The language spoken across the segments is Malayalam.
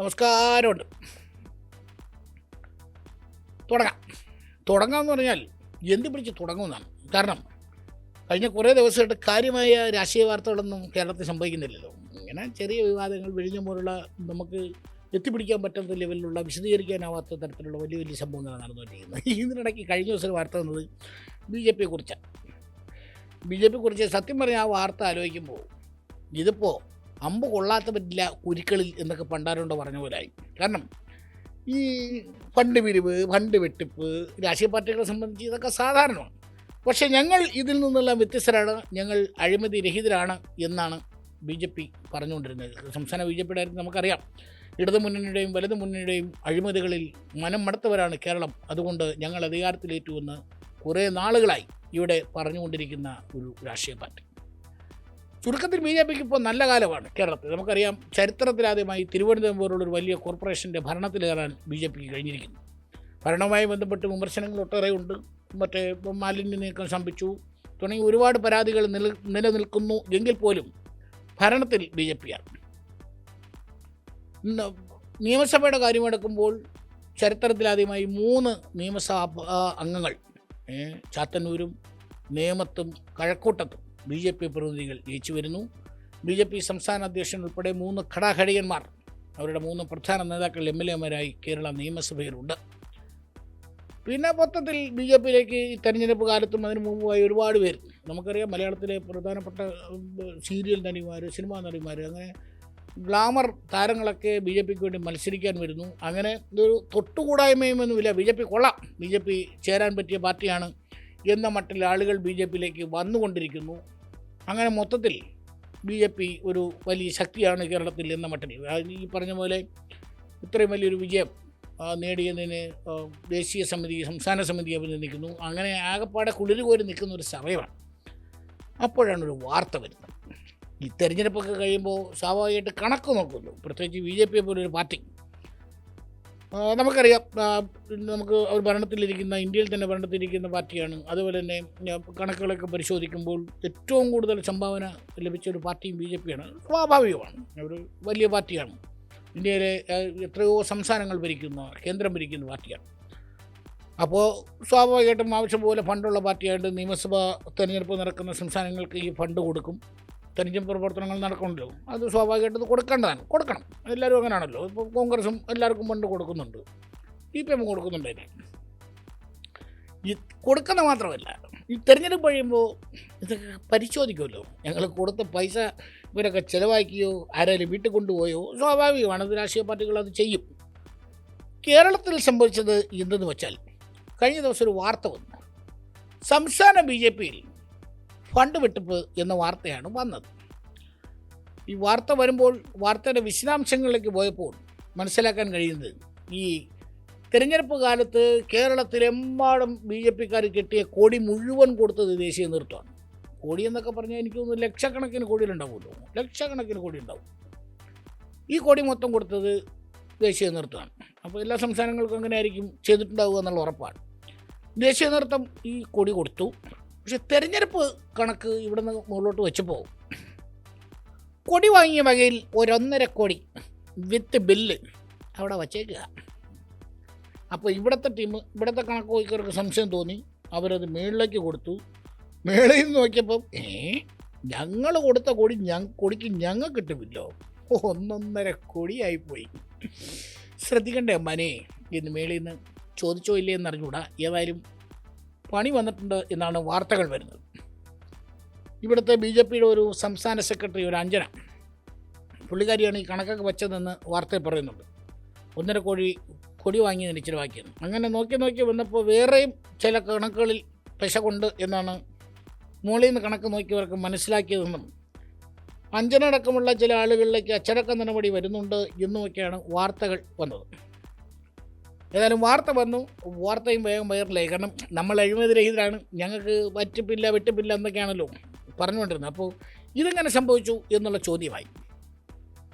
നമസ്കാരമുണ്ട്. തുടങ്ങാമെന്ന് പറഞ്ഞാൽ എന്ത് പിടിച്ച് തുടങ്ങുമെന്നാണ്. കാരണം കഴിഞ്ഞ കുറേ ദിവസമായിട്ട് കാര്യമായ രാഷ്ട്രീയ വാർത്തകളൊന്നും കേരളത്തിൽ സംഭവിക്കുന്നില്ലല്ലോ. ഇങ്ങനെ ചെറിയ വിവാദങ്ങൾ വിഴിഞ്ഞ പോലുള്ള നമുക്ക് എത്തിപ്പിടിക്കാൻ പറ്റാത്ത ലെവലിലുള്ള വിശദീകരിക്കാനാവാത്ത തരത്തിലുള്ള വലിയ വലിയ സംഭവങ്ങളാണ് നടന്നുകൊണ്ടിരിക്കുന്നത്. ഇതിനിടയ്ക്ക് കഴിഞ്ഞ ദിവസം വാർത്ത വന്നത് ബി ജെ പിയെക്കുറിച്ച് സത്യം പറഞ്ഞാൽ ആ വാർത്ത ആലോചിക്കുമ്പോൾ ഇതിപ്പോൾ അമ്പ് കൊള്ളാത്ത പറ്റില്ല കുരുക്കളിൽ എന്നൊക്കെ പണ്ടാരുണ്ടോ പറഞ്ഞ പോലായി. കാരണം ഈ ഫണ്ട് പിരിവ്, ഫണ്ട് വെട്ടിപ്പ് രാഷ്ട്രീയ പാർട്ടികളെ സംബന്ധിച്ച് ഇതൊക്കെ സാധാരണമാണ്. പക്ഷേ ഞങ്ങൾ ഇതിൽ നിന്നെല്ലാം വ്യത്യസ്തരാണ്, ഞങ്ങൾ അഴിമതി രഹിതരാണ് എന്നാണ് ബി ജെ പി പറഞ്ഞുകൊണ്ടിരുന്നത്. സംസ്ഥാന ബി ജെ പിയുടെ കാര്യത്തിൽ നമുക്കറിയാം, ഇടതു മുന്നണിയുടെയും വലതു മുന്നണിയുടെയും അഴിമതികളിൽ മനം മടുത്തവരാണ് കേരളം, അതുകൊണ്ട് ഞങ്ങൾ അധികാരത്തിലേറ്റുവെന്ന് കുറേ നാളുകളായി ഇവിടെ പറഞ്ഞുകൊണ്ടിരിക്കുന്ന ഒരു രാഷ്ട്രീയ പാർട്ടി. ചുരുക്കത്തിൽ ബി ജെ പിക്ക് ഇപ്പോൾ നല്ല കാലമാണ് കേരളത്തിൽ. നമുക്കറിയാം, ചരിത്രത്തിലാദ്യമായി തിരുവനന്തപുരം പോലുള്ളൊരു വലിയ കോർപ്പറേഷൻ്റെ ഭരണത്തിൽ കയറാൻ ബി ജെ പിക്ക് കഴിഞ്ഞിരിക്കുന്നു. ഭരണവുമായി ബന്ധപ്പെട്ട് വിമർശനങ്ങൾ ഒട്ടേറെ ഉണ്ട്. മറ്റേ മാലിന്യ നീക്കം സംഭവിച്ചു തുടങ്ങി ഒരുപാട് പരാതികൾ നിലനിൽക്കുന്നു എങ്കിൽ പോലും ഭരണത്തിൽ ബി ജെ പിയാണ്. നിയമസഭയുടെ കാര്യമെടുക്കുമ്പോൾ ചരിത്രത്തിലാദ്യമായി 3 നിയമസഭാ അംഗങ്ങൾ ചാത്തന്നൂരും നേമത്തും കഴക്കൂട്ടത്തും ബി ജെ പി പ്രതിനിധികൾ ജയിച്ചു വരുന്നു. ബി ജെ പി സംസ്ഥാന അധ്യക്ഷൻ ഉൾപ്പെടെ 3 ഘടാഘടികന്മാർ, അവരുടെ 3 പ്രധാന നേതാക്കൾ എം എൽ എമാരായി കേരള നിയമസഭയിലുണ്ട്. പിന്നെ മൊത്തത്തിൽ ബി ജെ പിയിലേക്ക് ഈ തെരഞ്ഞെടുപ്പ് കാലത്തും അതിന് മുമ്പുമായി ഒരുപാട് പേര്, നമുക്കറിയാം, മലയാളത്തിലെ പ്രധാനപ്പെട്ട സീരിയൽ നടിമാർ, സിനിമാ നടിമാർ, അങ്ങനെ ഗ്ലാമർ താരങ്ങളൊക്കെ ബി ജെ പിക്ക് വേണ്ടി മത്സരിക്കാൻ വരുന്നു. അങ്ങനെ ഇതൊരു തൊട്ടുകൂടായ്മയൊന്നുമില്ല, ബി ജെ പി കൊള്ളാം, ബി ജെ പി ചേരാൻ പറ്റിയ പാർട്ടിയാണ് എന്ന മട്ടിൽ ആളുകൾ ബി ജെ പിയിലേക്ക് വന്നുകൊണ്ടിരിക്കുന്നു. അങ്ങനെ മൊത്തത്തിൽ ബി ജെ പി ഒരു വലിയ ശക്തിയാണ് കേരളത്തിൽ എന്ന മട്ടിൽ. ഈ പറഞ്ഞ പോലെ ഇത്രയും വലിയൊരു വിജയം നേടിയതിന് ദേശീയ സമിതി, സംസ്ഥാന സമിതി അഭിനന്ദിക്കുന്നു. അങ്ങനെ ആകെപ്പാടെ കുളിര് കോരി നിൽക്കുന്ന ഒരു സമയമാണ്. അപ്പോഴാണ് ഒരു വാർത്ത വരുന്നത്. ഈ തെരഞ്ഞെടുപ്പൊക്കെ കഴിയുമ്പോൾ സ്വാഭാവികമായിട്ട് കണക്ക് നോക്കുമല്ലോ, പ്രത്യേകിച്ച് ബി ജെ പിയെ പോലൊരു പാർട്ടി. നമുക്കറിയാം, നമുക്ക് അവർ ഭരണത്തിലിരിക്കുന്ന, ഇന്ത്യയിൽ തന്നെ ഭരണത്തിലിരിക്കുന്ന പാർട്ടിയാണ്. അതുപോലെ തന്നെ കണക്കുകളൊക്കെ പരിശോധിക്കുമ്പോൾ ഏറ്റവും കൂടുതൽ സംഭാവന ലഭിച്ച ഒരു പാർട്ടിയും ബി ജെ പിയാണ്. സ്വാഭാവികമാണ്, ഒരു വലിയ പാർട്ടിയാണ്. ഇന്ത്യയിലെ എത്രയോ സംസ്ഥാനങ്ങൾ ഭരിക്കുന്ന, കേന്ദ്രം ഭരിക്കുന്ന പാർട്ടിയാണ്. അപ്പോൾ സ്വാഭാവികമായിട്ടും ആവശ്യം പോലെ ഫണ്ടുള്ള പാർട്ടിയായിട്ട് നിയമസഭാ തെരഞ്ഞെടുപ്പ് നടക്കുന്ന സംസ്ഥാനങ്ങൾക്ക് ഈ ഫണ്ട് കൊടുക്കും. തെരഞ്ഞെടുപ്പ് പ്രവർത്തനങ്ങൾ നടക്കണമല്ലോ, അത് സ്വാഭാവികമായിട്ട് കൊടുക്കേണ്ടതാണ്, കൊടുക്കണം. എല്ലാവരും അങ്ങനെയാണല്ലോ. ഇപ്പോൾ കോൺഗ്രസും എല്ലാവർക്കും ഫണ്ട് കൊടുക്കുന്നുണ്ട്, CPM കൊടുക്കുന്നുണ്ട്. അതിന് ഈ കൊടുക്കുന്ന മാത്രമല്ല, ഈ തെരഞ്ഞെടുപ്പ് കഴിയുമ്പോൾ ഇതൊക്കെ പരിശോധിക്കുമല്ലോ. ഞങ്ങൾ കൊടുത്ത പൈസ ഇവരൊക്കെ ചിലവാക്കിയോ, ആരെങ്കിലും വീട്ടിൽ കൊണ്ടുപോയോ, സ്വാഭാവികമാണ്, അത് രാഷ്ട്രീയ പാർട്ടികൾ അത് ചെയ്യും. കേരളത്തിൽ സംഭവിച്ചത് എന്തെന്ന് വെച്ചാൽ, കഴിഞ്ഞ ദിവസം ഒരു വാർത്ത വന്നു. സംസ്ഥാന ബി ജെ പിയിൽ ഫണ്ട് വെട്ടിപ്പ് എന്ന വാർത്തയാണ് വന്നത്. ഈ വാർത്ത വരുമ്പോൾ, വാർത്തയുടെ വിശദാംശങ്ങളിലേക്ക് പോയപ്പോൾ മനസ്സിലാക്കാൻ കഴിയുന്നത്, ഈ തിരഞ്ഞെടുപ്പ് കാലത്ത് കേരളത്തിലെമ്പാടും ബി ജെ പിക്കാർ കിട്ടിയ കൊടി മുഴുവൻ കൊടുത്തത് ദേശീയ നേതൃത്വമാണ്. കോടി എന്നൊക്കെ പറഞ്ഞാൽ എനിക്ക് തോന്നുന്നു ലക്ഷക്കണക്കിന് കോടിയിലുണ്ടാവുമല്ലോ, ലക്ഷക്കണക്കിന് കോടി ഉണ്ടാവും. ഈ കൊടി മൊത്തം കൊടുത്തത് ദേശീയ നേതൃത്വമാണ്. അപ്പോൾ എല്ലാ സംസ്ഥാനങ്ങൾക്കും അങ്ങനെ ആയിരിക്കും ചെയ്തിട്ടുണ്ടാവുക എന്നുള്ള ഉറപ്പാണ്. ദേശീയ നേതൃത്വം ഈ കൊടി കൊടുത്തു. പക്ഷെ തെരഞ്ഞെടുപ്പ് കണക്ക് ഇവിടെ നിന്ന് മുകളിലോട്ട് വെച്ചപ്പോൾ കൊടി വാങ്ങിയ വകയിൽ 1.5 കോടി വിത്ത് ബില്ല് അവിടെ വച്ചേക്കുക. അപ്പോൾ ഇവിടുത്തെ ടീം, ഇവിടുത്തെ കണക്ക് നോക്കിയവർക്ക് സംശയം തോന്നി, അവരത് മേളിലേക്ക് കൊടുത്തു. മേളിൽ നിന്ന് നോക്കിയപ്പം ഞങ്ങൾ കൊടുത്ത കൊടിക്ക് ഞങ്ങൾക്ക് കിട്ടുമില്ലോ, 1.5 കോടിയായിപ്പോയി. ശ്രദ്ധിക്കണ്ടേ അമ്മാനെ എന്ന് മേളിൽ നിന്ന് ചോദിച്ചോ ഇല്ലേ എന്നറിഞ്ഞൂടാ. ഏതായാലും പണി വന്നിട്ടുണ്ട് എന്നാണ് വാർത്തകൾ വരുന്നത്. ഇവിടുത്തെ ബി ജെ പിയുടെ ഒരു സംസ്ഥാന സെക്രട്ടറി, ഒരു അഞ്ജന, പുള്ളിക്കാരിയാണ് ഈ കണക്കൊക്കെ വെച്ചതെന്ന് വാർത്തയിൽ പറയുന്നുണ്ട്. 1.5 കോടി കൊടി വാങ്ങിയതിന് ചിലവാക്കിയെന്ന്. അങ്ങനെ നോക്കി വന്നപ്പോൾ വേറെയും ചില കണക്കുകളിൽ പെശകുണ്ട് എന്നാണ് മുകളിൽ നിന്ന് കണക്ക് നോക്കിയവർക്ക് മനസ്സിലാക്കിയതെന്നും അഞ്ജന അടക്കമുള്ള ചില ആളുകളിലേക്ക് അച്ചടക്ക നടപടി വരുന്നുണ്ട് എന്നുമൊക്കെയാണ് വാർത്തകൾ വന്നത്. ഏതായാലും വാർത്ത വന്നു, വാർത്തയും വേഗം വൈറലായി. കാരണം നമ്മൾ അഴിമതിരഹിതരാണ്, ഞങ്ങൾക്ക് വെട്ടിപ്പില്ല എന്നൊക്കെയാണല്ലോ പറഞ്ഞുകൊണ്ടിരുന്നത്. അപ്പോൾ ഇതെങ്ങനെ സംഭവിച്ചു എന്നുള്ള ചോദ്യമായി.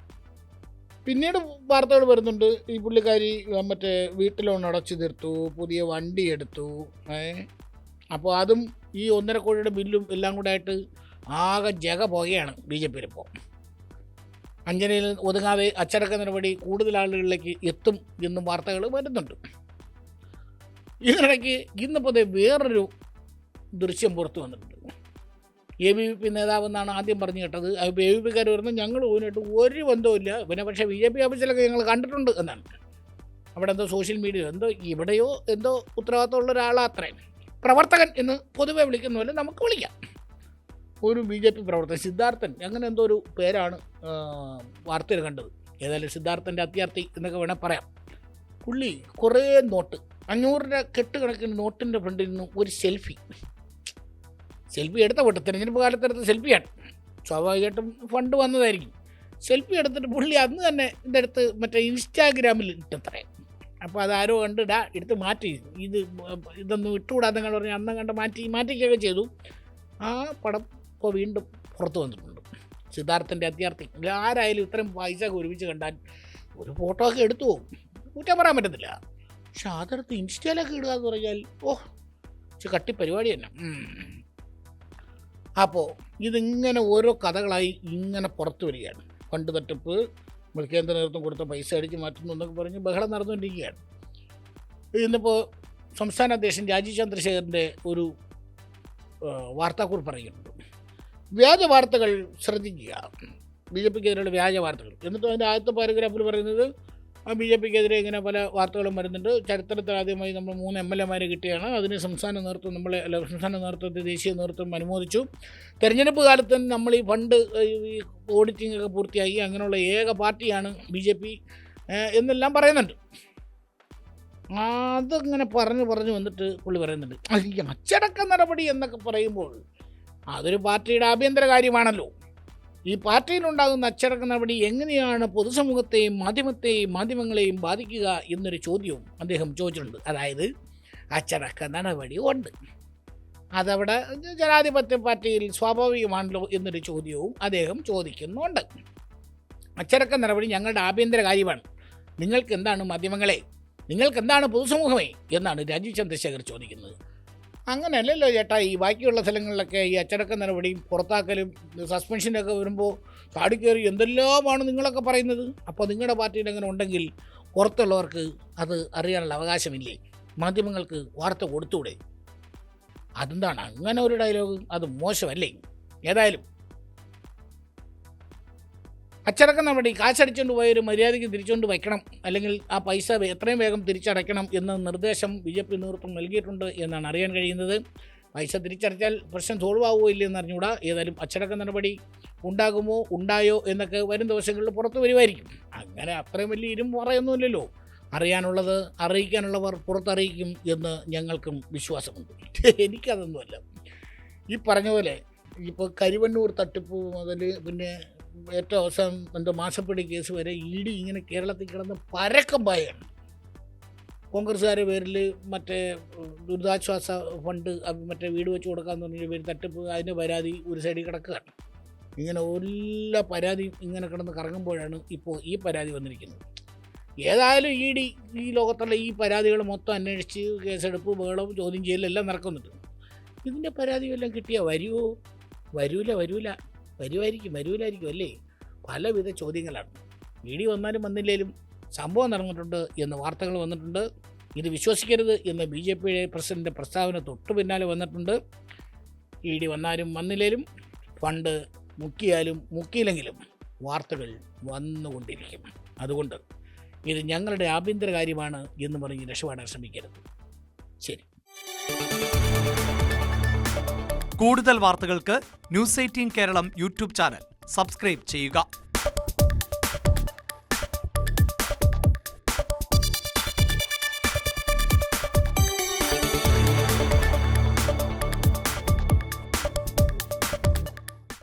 പിന്നീട് വാർത്തകൾ വരുന്നുണ്ട്, ഈ പുള്ളിക്കാരി മറ്റേ വീട്ടിൽ ലോൺ അടച്ചു തീർത്തു, പുതിയ വണ്ടി എടുത്തു. അപ്പോൾ അതും ഈ 1.5 കോടിയുടെ ബില്ലും എല്ലാം കൂടെ ആയിട്ട് ആകെ ജഗ പോകുകയാണ് ബി ജെ പിയിൽ. ഇപ്പോൾ അഞ്ജനയിൽ ഒതുങ്ങാതെ അച്ചടക്ക നടപടി കൂടുതൽ ആളുകളിലേക്ക് എത്തും എന്നും വാർത്തകൾ വരുന്നുണ്ട്. ഇതിനിടയ്ക്ക് ഇന്നിപ്പോൾ വേറൊരു ദൃശ്യം പുറത്തു വന്നിട്ടുണ്ട്. ABVP നേതാവെന്നാണ് ആദ്യം പറഞ്ഞു കേട്ടത്. അപ്പോൾ ABVPക്കാർ പറയുന്നത് ഞങ്ങൾ പോയിട്ട് ഒരു ബന്ധവുമില്ല, പിന്നെ പക്ഷേ BJP ഓഫീസിലൊക്കെ ഞങ്ങൾ കണ്ടിട്ടുണ്ട് എന്നാണ്. അവിടെ എന്തോ സോഷ്യൽ മീഡിയ എന്തോ ഇവിടെയോ എന്തോ ഉത്തരവാദിത്തമുള്ള ഒരാളാത്രയും പ്രവർത്തകൻ എന്ന് പൊതുവെ വിളിക്കുന്ന പോലെ നമുക്ക് വിളിക്കാം. ഒരു BJP പ്രവർത്തകൻ സിദ്ധാർത്ഥൻ അങ്ങനെ എന്തോ ഒരു പേരാണ് വാർത്തയിൽ കണ്ടത്. ഏതായാലും സിദ്ധാർത്ഥൻ്റെ അത്യാർത്ഥി എന്നൊക്കെ വേണേൽ പറയാം. പുള്ളി കുറേ നോട്ട് 500 രൂപ കെട്ടുകണക്കിന് നോട്ടിൻ്റെ ഫ്രണ്ടിൽ നിന്ന് ഒരു സെൽഫി എടുത്ത പോട്ടെ, തിരഞ്ഞെടുപ്പ് കാലത്തെടുത്ത സെൽഫിയാണ്, സ്വാഭാവികമായിട്ടും ഫണ്ട് വന്നതായിരിക്കും. സെൽഫി എടുത്തിട്ട് പുള്ളി അന്ന് തന്നെ ഇതെടുത്ത് മറ്റേ ഇൻസ്റ്റാഗ്രാമിൽ ഇട്ടത്രേ. അപ്പോൾ അതാരോ കണ്ടിടാ എടുത്ത് മാറ്റി, ഇതൊന്നും ഇട്ടുകൂടാതെ പറഞ്ഞ് അന്ന് കണ്ട് മാറ്റിക്കുകയൊക്കെ ചെയ്തു. ആ പടം ഇപ്പോൾ വീണ്ടും പുറത്തു വന്നിട്ടുണ്ട്. സിദ്ധാർത്ഥൻ്റെ അത്യാർത്ഥി ആരായാലും ഇത്രയും പൈസ ഒരുമിച്ച് കണ്ടാൽ ഒരു ഫോട്ടോ ഒക്കെ എടുത്തു പോകും, കുറ്റം പറയാൻ പറ്റത്തില്ല. പക്ഷെ അതെടുത്ത് ഇൻസ്റ്റയിലൊക്കെ ഇടുക എന്ന് പറഞ്ഞാൽ കട്ടി പരിപാടി തന്നെ. അപ്പോൾ ഇതിങ്ങനെ ഓരോ കഥകളായി ഇങ്ങനെ പുറത്തു വരികയാണ്. ഫണ്ട് തട്ടിപ്പ്, കേന്ദ്ര നേതൃത്വം കൊടുത്ത പൈസ അടിച്ച് മാറ്റുന്നു എന്നൊക്കെ പറഞ്ഞ് ബഹളം നടന്നുകൊണ്ടിരിക്കുകയാണ്. ഇന്നിപ്പോൾ സംസ്ഥാന അധ്യക്ഷൻ രാജീവ് ചന്ദ്രശേഖരൻ്റെ ഒരു വാർത്താക്കുറിപ്പ് പറയുന്നുണ്ട്. വ്യാജ വാർത്തകൾ ശ്രദ്ധിക്കുക, BJPക്കെതിരെയുള്ള വ്യാജ വാർത്തകൾ. എന്നിട്ട് അതിൻ്റെ ആദ്യത്തെ പാരഗ്രാഫിൽ പറയുന്നത് BJPക്കെതിരെ ഇങ്ങനെ പല വാർത്തകളും വരുന്നുണ്ട്. ചരിത്രത്തിൽ ആദ്യമായി നമ്മൾ 3 MLA കിട്ടിയാണ്. അതിന് സംസ്ഥാന നേതൃത്വത്തെ ദേശീയ നേതൃത്വം അനുമോദിച്ചു. തെരഞ്ഞെടുപ്പ് കാലത്ത് നമ്മൾ ഈ ഫണ്ട് ഈ ഓഡിറ്റിംഗ് ഒക്കെ പൂർത്തിയാക്കി, അങ്ങനെയുള്ള ഏക പാർട്ടിയാണ് BJP എന്നെല്ലാം പറയുന്നുണ്ട്. അതിങ്ങനെ പറഞ്ഞു വന്നിട്ട് പുള്ളി പറയുന്നുണ്ട്, ഈ അച്ചടക്ക നടപടി എന്നൊക്കെ പറയുമ്പോൾ അതൊരു പാർട്ടിയുടെ ആഭ്യന്തര കാര്യമാണല്ലോ. ഈ പാർട്ടിയിലുണ്ടാകുന്ന അച്ചടക്ക നടപടി എങ്ങനെയാണ് പൊതുസമൂഹത്തെയും മാധ്യമങ്ങളെയും ബാധിക്കുക എന്നൊരു ചോദ്യവും അദ്ദേഹം ചോദിച്ചിട്ടുണ്ട്. അതായത് അച്ചടക്ക നടപടി ഉണ്ട്, അതവിടെ ജനാധിപത്യ പാർട്ടിയിൽ സ്വാഭാവികമാണല്ലോ എന്നൊരു ചോദ്യവും അദ്ദേഹം ചോദിക്കുന്നുണ്ട്. അച്ചടക്ക നടപടി ഞങ്ങളുടെ ആഭ്യന്തര കാര്യമാണ്, നിങ്ങൾക്ക് എന്താണ് മാധ്യമങ്ങളെ, നിങ്ങൾക്ക് എന്താണ് പൊതുസമൂഹമേ എന്നാണ് രാജീവ് ചന്ദ്രശേഖർ ചോദിക്കുന്നത്. അങ്ങനെയല്ലല്ലോ ചേട്ടാ, ഈ ബാക്കിയുള്ള സ്ഥലങ്ങളിലൊക്കെ ഈ അച്ചടക്ക നടപടിയും പുറത്താക്കലും സസ്പെൻഷനൊക്കെ വരുമ്പോൾ ചാടിക്കയറി എന്തെല്ലാമാണ് നിങ്ങളൊക്കെ പറയുന്നത്. അപ്പോൾ നിങ്ങളുടെ പാർട്ടിയിൽ അങ്ങനെ ഉണ്ടെങ്കിൽ പുറത്തുള്ളവർക്ക് അത് അറിയാനുള്ള അവകാശമില്ലേ? മാധ്യമങ്ങൾക്ക് വാർത്ത കൊടുത്തൂടെ? അതെന്താണ് അങ്ങനെ ഒരു ഡയലോഗ്? അത് മോശമല്ലേ? ഏതായാലും അച്ചടക്ക നടപടി കാശടിച്ചുകൊണ്ട് പോയൊരു മര്യാദയ്ക്ക് തിരിച്ചുകൊണ്ട് വയ്ക്കണം, അല്ലെങ്കിൽ ആ പൈസ എത്രയും വേഗം തിരിച്ചടയ്ക്കണം എന്ന നിർദ്ദേശം BJP നേതൃത്വം നൽകിയിട്ടുണ്ട് എന്നാണ് അറിയാൻ കഴിയുന്നത്. പൈസ തിരിച്ചടച്ചാൽ പ്രശ്നം സോൾവ് ആവുമോ ഇല്ലെന്ന് അറിഞ്ഞുകൂടാ. ഏതായാലും അച്ചടക്ക നടപടി ഉണ്ടായോ എന്നൊക്കെ വരും ദിവസങ്ങളിൽ പുറത്തു വരുമായിരിക്കും. അങ്ങനെ അത്രയും വലിയ ഇരുമ്പ് പറയൊന്നുമില്ലല്ലോ. അറിയാനുള്ളത് അറിയിക്കാനുള്ളവർ പുറത്തറിയിക്കും എന്ന് ഞങ്ങൾക്കും വിശ്വാസമുണ്ട്. എനിക്കതൊന്നുമല്ല. ഈ പറഞ്ഞ പോലെ ഇപ്പോൾ കരിവണ്ണൂർ തട്ടിപ്പ് മുതൽ പിന്നെ ഏറ്റവും അവസാനം മാസപ്പടി കേസ് വരെ ED ഇങ്ങനെ കേരളത്തിൽ കിടന്ന് പരക്കം പായാണ്. കോൺഗ്രസ്സുകാരുടെ പേരിൽ മറ്റേ ദുരിതാശ്വാസ ഫണ്ട് മറ്റേ വീട് വെച്ച് കൊടുക്കാമെന്ന് പറഞ്ഞ പേര് തട്ടിപ്പ്, അതിൻ്റെ പരാതി ഒരു സൈഡിൽ കിടക്കുകയാണ്. ഇങ്ങനെ എല്ലാ പരാതിയും ഇങ്ങനെ കിടന്ന് കറങ്ങുമ്പോഴാണ് ഇപ്പോൾ ഈ പരാതി വന്നിരിക്കുന്നത്. ഏതായാലും ED ഈ ലോകത്തുള്ള ഈ പരാതികൾ മൊത്തം അന്വേഷിച്ച് കേസെടുപ്പ്, ബഹളവും, ചോദ്യം ചെയ്യലെല്ലാം നടക്കുന്നുണ്ട്. ഇതിൻ്റെ പരാതിയെല്ലാം കിട്ടിയാൽ വരുമോ? വരുമായിരിക്കും അല്ലേ? പലവിധ ചോദ്യങ്ങളാണ്. ED വന്നാലും വന്നില്ലേലും സംഭവം നടന്നിട്ടുണ്ട് എന്ന് വാർത്തകൾ വന്നിട്ടുണ്ട്. ഇത് വിശ്വസിക്കരുത് എന്ന് BJPയുടെ പ്രസിഡൻ്റ് പ്രസ്താവന തൊട്ട് പിന്നാലെ വന്നിട്ടുണ്ട്. ED വന്നാലും വന്നില്ലേലും ഫണ്ട് മുക്കിയാലും മുക്കിയില്ലെങ്കിലും വാർത്തകൾ വന്നുകൊണ്ടിരിക്കും. അതുകൊണ്ട് ഇത് ഞങ്ങളുടെ ആഭ്യന്തര കാര്യമാണ് എന്ന് പറഞ്ഞ് രക്ഷപ്പെടാൻ ശ്രമിക്കരുത്. ശരി. കൂടുതൽ വാർത്തകൾക്ക് News 18 Keralam YouTube channel subscribe ചെയ്യുക.